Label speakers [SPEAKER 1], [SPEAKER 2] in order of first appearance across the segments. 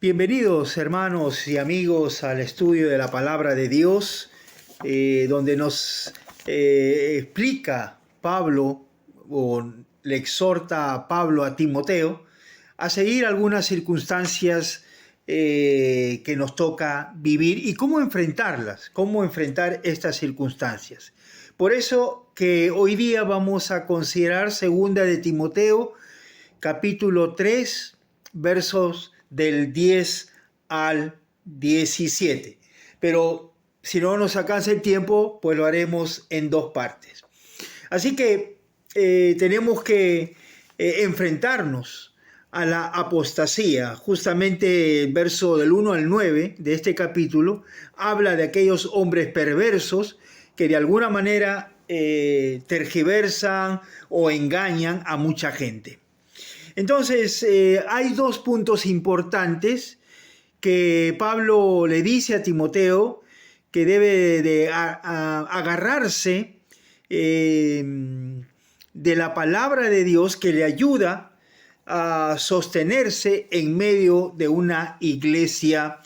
[SPEAKER 1] Bienvenidos hermanos y amigos al estudio de la palabra de Dios, donde nos explica Pablo, o le exhorta a Pablo a Timoteo, a seguir algunas circunstancias que nos toca vivir y cómo enfrentarlas, cómo enfrentar estas circunstancias. Por eso que hoy día vamos a considerar segunda de Timoteo, capítulo 3, versos del 10 al 17. Pero si no nos alcanza el tiempo, pues lo haremos en dos partes. Así que tenemos que enfrentarnos a la apostasía. Justamente el verso del 1 al 9 de este capítulo habla de aquellos hombres perversos que de alguna manera tergiversan o engañan a mucha gente. Entonces, hay dos puntos importantes que Pablo le dice a Timoteo que debe de agarrarse de la palabra de Dios que le ayuda a sostenerse en medio de una iglesia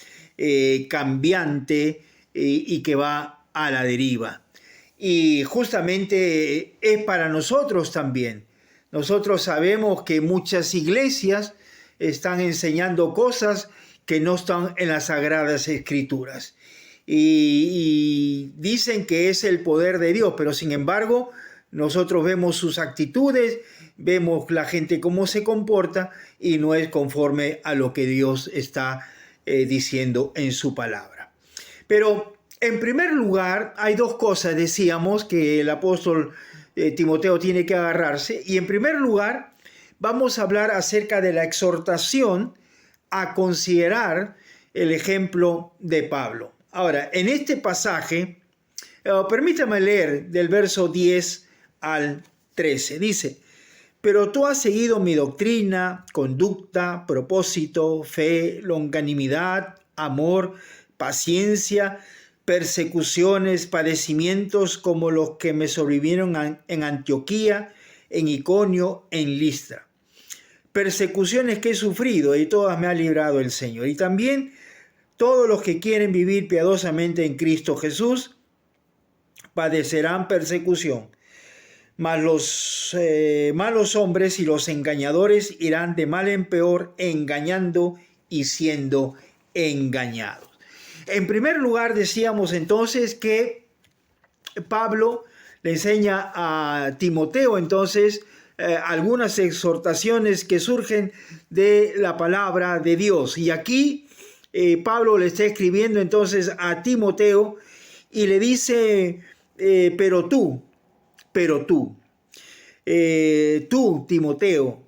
[SPEAKER 1] cambiante y que va a la deriva. Y justamente es para nosotros también. Nosotros sabemos que muchas iglesias están enseñando cosas que no están en las Sagradas Escrituras. Y dicen que es el poder de Dios, pero sin embargo, nosotros vemos sus actitudes, vemos la gente cómo se comporta y no es conforme a lo que Dios está diciendo en su palabra. Pero en primer lugar, hay dos cosas, decíamos, que el apóstol Timoteo tiene que agarrarse. Y en primer lugar, vamos a hablar acerca de la exhortación a considerar el ejemplo de Pablo. Ahora, en este pasaje, permítame leer del verso 10 al 13. Dice: pero tú has seguido mi doctrina, conducta, propósito, fe, longanimidad, amor, paciencia, persecuciones, padecimientos como los que me sobrevivieron en Antioquía, en Iconio, en Listra. Persecuciones que he sufrido y todas me ha librado el Señor. Y también todos los que quieren vivir piadosamente en Cristo Jesús padecerán persecución. Mas los malos hombres y los engañadores irán de mal en peor, engañando y siendo engañados. En primer lugar, decíamos entonces que Pablo le enseña a Timoteo entonces algunas exhortaciones que surgen de la palabra de Dios. Y aquí Pablo le está escribiendo entonces a Timoteo y le dice, pero tú, Timoteo,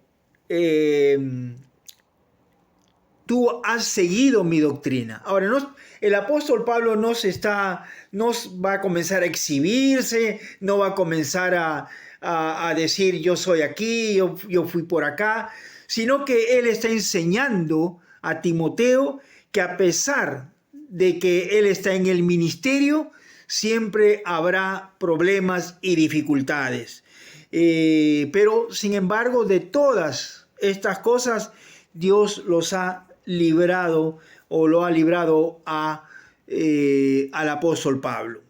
[SPEAKER 1] tú has seguido mi doctrina. Ahora, el apóstol Pablo no va a comenzar a exhibirse, no va a comenzar a decir yo soy aquí, yo fui por acá, sino que él está enseñando a Timoteo que a pesar de que él está en el ministerio, siempre habrá problemas y dificultades. Pero sin embargo, de todas estas cosas, Dios los ha librado o lo ha librado al apóstol Pablo.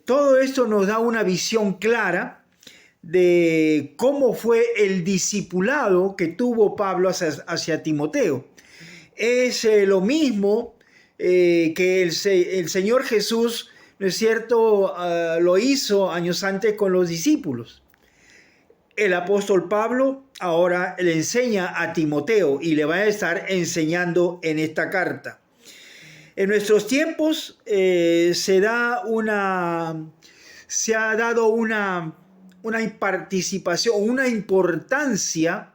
[SPEAKER 1] Todo esto nos da una visión clara de cómo fue el discipulado que tuvo Pablo hacia Timoteo. Es lo mismo que el Señor Jesús, ¿no es cierto?, lo hizo años antes con los discípulos. El apóstol Pablo ahora le enseña a Timoteo y le va a estar enseñando en esta carta. En nuestros tiempos se ha dado una participación, una importancia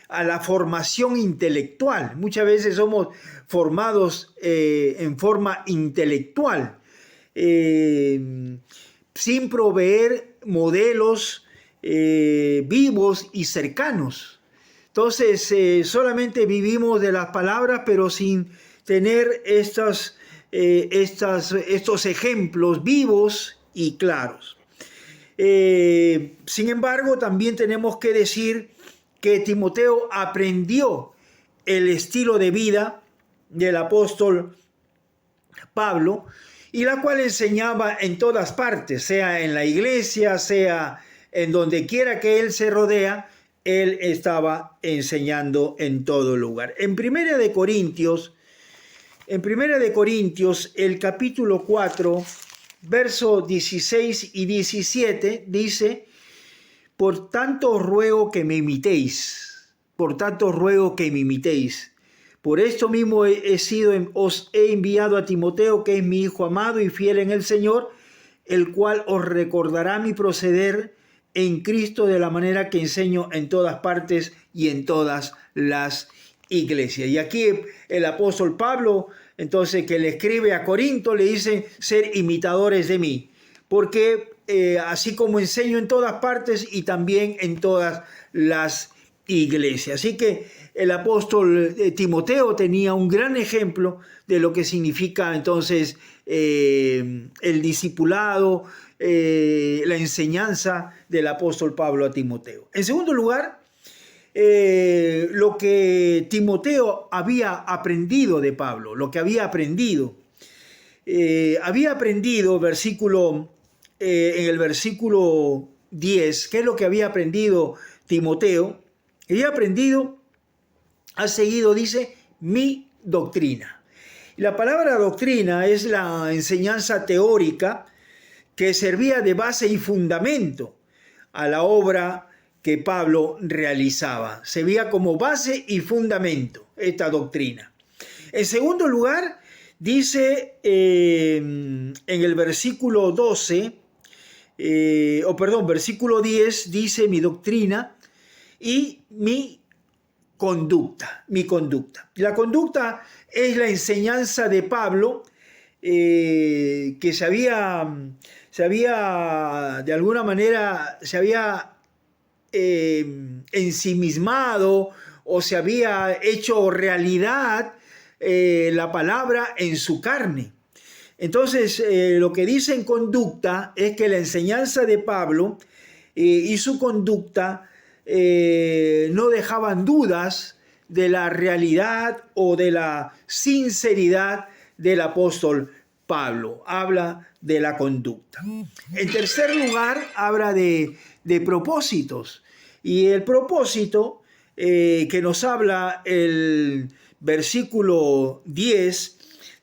[SPEAKER 1] a la formación intelectual. Muchas veces somos formados en forma intelectual, sin proveer modelos vivos y cercanos. Entonces, solamente vivimos de las palabras, pero sin tener estos ejemplos vivos y claros. Sin embargo, también tenemos que decir que Timoteo aprendió el estilo de vida del apóstol Pablo, y la cual enseñaba en todas partes, sea en la iglesia, sea en donde quiera que él se rodea, él estaba enseñando en todo lugar. En Primera de Corintios, el capítulo 4, versos 16 y 17, dice: por tanto os ruego que me imitéis, Por esto mismo os he enviado a Timoteo, que es mi hijo amado y fiel en el Señor, el cual os recordará mi proceder en Cristo de la manera que enseño en todas partes y en todas las iglesias. Y aquí el apóstol Pablo, entonces, que le escribe a Corinto, le dice: ser imitadores de mí, porque así como enseño en todas partes y también en todas las iglesias. Así que el apóstol Timoteo tenía un gran ejemplo de lo que significa entonces el discipulado, la enseñanza del apóstol Pablo a Timoteo. En segundo lugar, lo que Timoteo había aprendido de Pablo, había aprendido en el versículo 10, ¿qué es lo que había aprendido Timoteo? Ha seguido, dice, mi doctrina. Y la palabra doctrina es la enseñanza teórica que servía de base y fundamento a la obra que Pablo realizaba. Servía como base y fundamento esta doctrina. En segundo lugar, dice en el versículo 10, dice mi doctrina y mi conducta. La conducta es la enseñanza de Pablo, que se había de alguna manera, ensimismado o se había hecho realidad la palabra en su carne. Entonces, lo que dice en conducta es que la enseñanza de Pablo y su conducta no dejaban dudas de la realidad o de la sinceridad del apóstol Pablo. Habla de la conducta. En tercer lugar, habla de propósitos. Y el propósito que nos habla el versículo 10,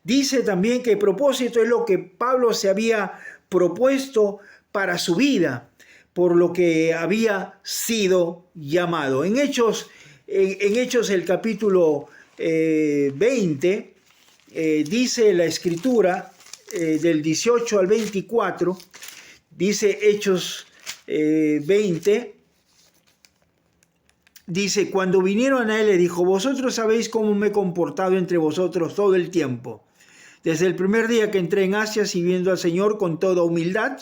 [SPEAKER 1] dice también que el propósito es lo que Pablo se había propuesto para su vida, por lo que había sido llamado. En Hechos el capítulo 20, dice la Escritura, del 18 al 24, dice Hechos 20, dice: cuando vinieron a él le dijo: vosotros sabéis cómo me he comportado entre vosotros todo el tiempo, desde el primer día que entré en Asia, sirviendo al Señor con toda humildad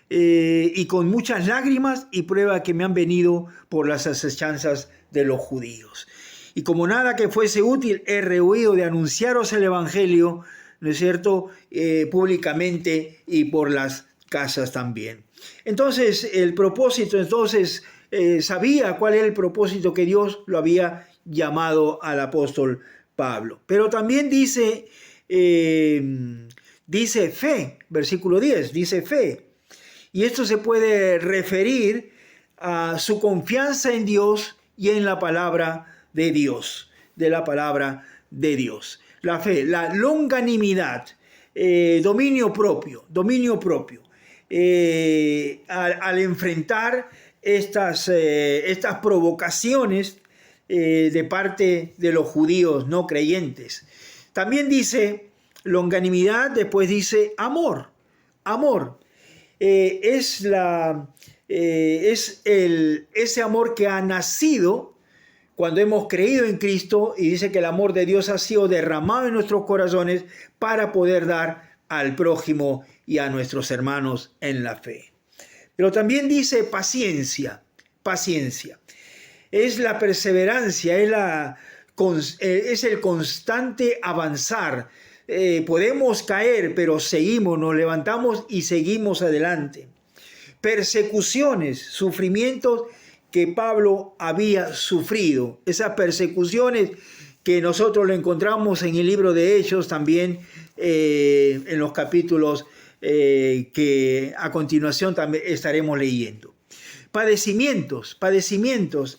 [SPEAKER 1] y con muchas lágrimas y prueba que me han venido por las asechanzas de los judíos. Y como nada que fuese útil, he rehuido de anunciaros el evangelio, ¿no es cierto?, públicamente y por las casas también. Entonces, el propósito, sabía cuál era el propósito que Dios lo había llamado al apóstol Pablo. Pero también dice fe, versículo 10, dice fe. Y esto se puede referir a su confianza en Dios y en la palabra de Dios, La fe, la longanimidad, dominio propio. Al enfrentar estas provocaciones de parte de los judíos no creyentes. También dice longanimidad, después dice amor. Es ese amor que ha nacido cuando hemos creído en Cristo, y dice que el amor de Dios ha sido derramado en nuestros corazones para poder dar al prójimo y a nuestros hermanos en la fe. Pero también dice paciencia. Es la perseverancia, es el constante avanzar. Podemos caer, pero seguimos, nos levantamos y seguimos adelante. Persecuciones, sufrimientos que Pablo había sufrido, esas persecuciones que nosotros lo encontramos en el libro de Hechos también, en los capítulos que a continuación también estaremos leyendo. Padecimientos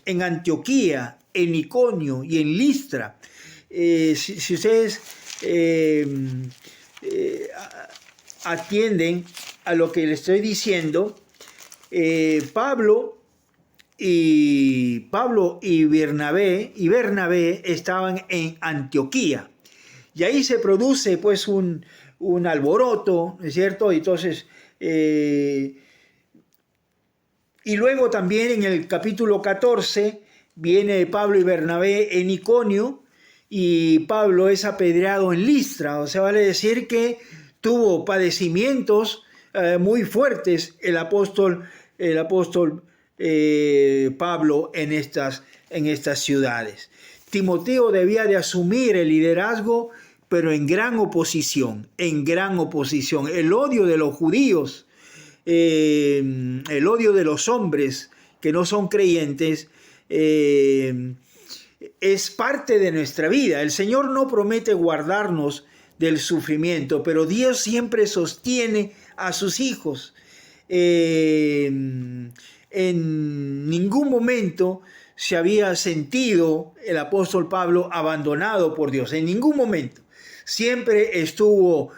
[SPEAKER 1] en Antioquía, en Iconio y en Listra. Si ustedes atienden a lo que les estoy diciendo, Pablo y Bernabé estaban en Antioquía, y ahí se produce pues un alboroto, ¿no es cierto? Entonces, y luego también en el capítulo 14 viene Pablo y Bernabé en Iconio, y Pablo es apedreado en Listra. O sea, vale decir que tuvo padecimientos muy fuertes el apóstol Pablo en estas ciudades. Timoteo debía de asumir el liderazgo, pero en gran oposición. El odio de los judíos, el odio de los hombres que no son creyentes, es parte de nuestra vida. El Señor no promete guardarnos del sufrimiento, pero Dios siempre sostiene a sus hijos. En ningún momento se había sentido el apóstol Pablo abandonado por Dios, en ningún momento. Siempre estuvo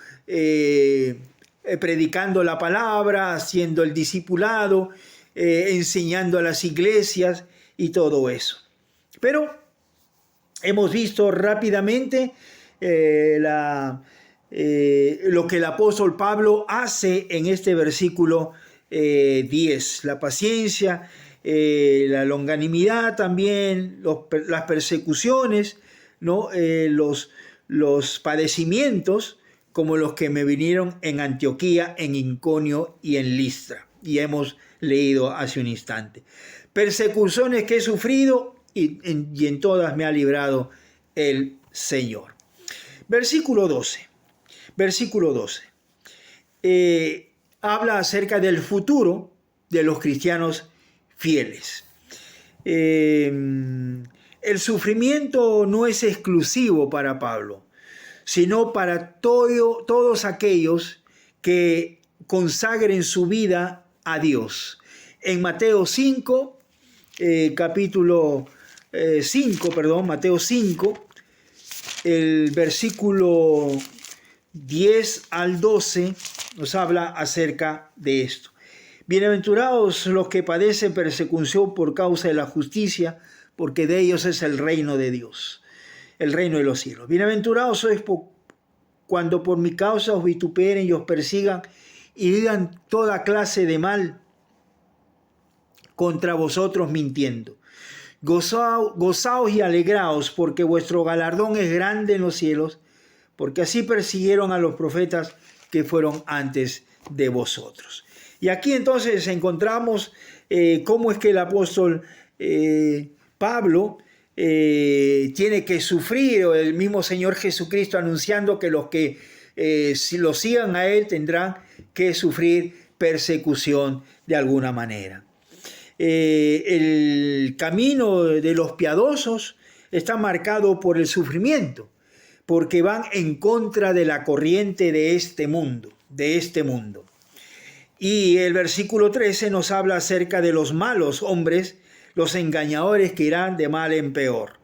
[SPEAKER 1] predicando la palabra, haciendo el discipulado, enseñando a las iglesias y todo eso. Pero hemos visto rápidamente lo que el apóstol Pablo hace en este versículo 10. La paciencia, la longanimidad también, las persecuciones, ¿no? Los padecimientos como los que me vinieron en Antioquía, en Iconio y en Listra. Y hemos leído hace un instante. Persecuciones que he sufrido y en todas me ha librado el Señor. Versículo 12. Habla acerca del futuro de los cristianos fieles. El sufrimiento no es exclusivo para Pablo, sino para todos aquellos que consagren su vida a Dios. En Mateo 5, Mateo 5, el versículo 10 al 12 nos habla acerca de esto. Bienaventurados los que padecen persecución por causa de la justicia, porque de ellos es el reino de Dios, el reino de los cielos. Bienaventurados sois cuando por mi causa os vituperen y os persigan y digan toda clase de mal contra vosotros mintiendo. Gozaos y alegraos, porque vuestro galardón es grande en los cielos, porque así persiguieron a los profetas que fueron antes de vosotros. Y aquí entonces encontramos cómo es que el apóstol Pablo tiene que sufrir, o el mismo Señor Jesucristo anunciando que los que si lo sigan a él tendrán que sufrir persecución de alguna manera. El camino de los piadosos está marcado por el sufrimiento, porque van en contra de la corriente de este mundo. Y el versículo 13 nos habla acerca de los malos hombres, los engañadores que irán de mal en peor.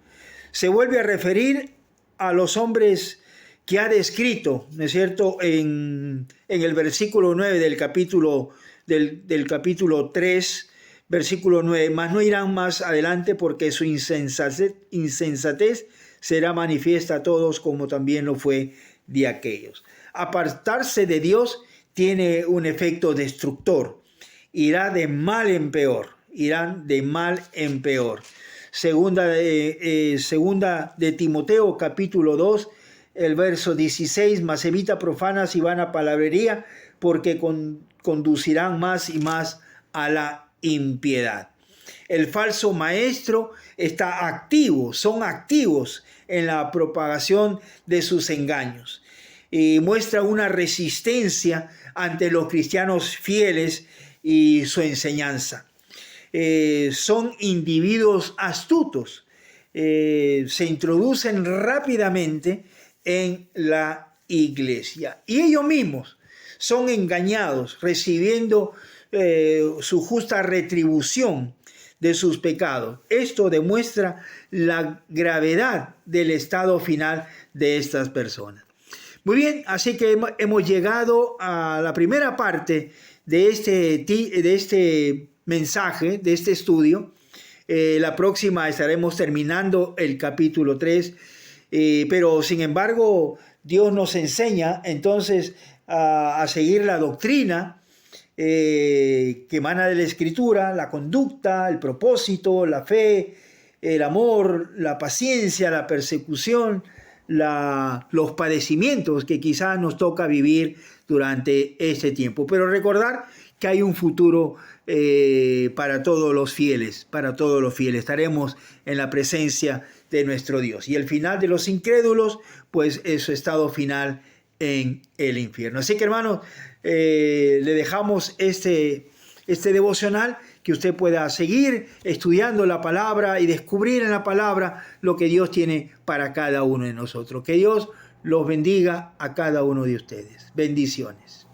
[SPEAKER 1] Se vuelve a referir a los hombres que ha descrito, ¿no es cierto?, en el versículo 9 del capítulo 3, versículo 9, mas no irán más adelante porque su insensatez será manifiesta a todos como también lo fue de aquellos. Apartarse de Dios tiene un efecto destructor. Irá de mal en peor. Segunda de Timoteo, capítulo 2, el verso 16, mas evita profanas y vana palabrería, porque conducirán más y más a la impiedad. El falso maestro son activos en la propagación de sus engaños y muestra una resistencia ante los cristianos fieles y su enseñanza. son individuos astutos, se introducen rápidamente en la iglesia y ellos mismos son engañados, recibiendo su justa retribución de sus pecados. Esto demuestra la gravedad del estado final de estas personas. Muy bien, así que hemos llegado a la primera parte de este mensaje, de este estudio. La próxima estaremos terminando el capítulo 3, pero sin embargo Dios nos enseña entonces a seguir la doctrina que emana de la Escritura, la conducta, el propósito, la fe, el amor, la paciencia, la persecución, los padecimientos que quizás nos toca vivir durante este tiempo. Pero recordar que hay un futuro para todos los fieles, para todos los fieles. Estaremos en la presencia de nuestro Dios. Y el final de los incrédulos, pues es su estado final en el infierno. Así que, hermanos, le dejamos este devocional, que usted pueda seguir estudiando la palabra y descubrir en la palabra lo que Dios tiene para cada uno de nosotros. Que Dios los bendiga a cada uno de ustedes. Bendiciones.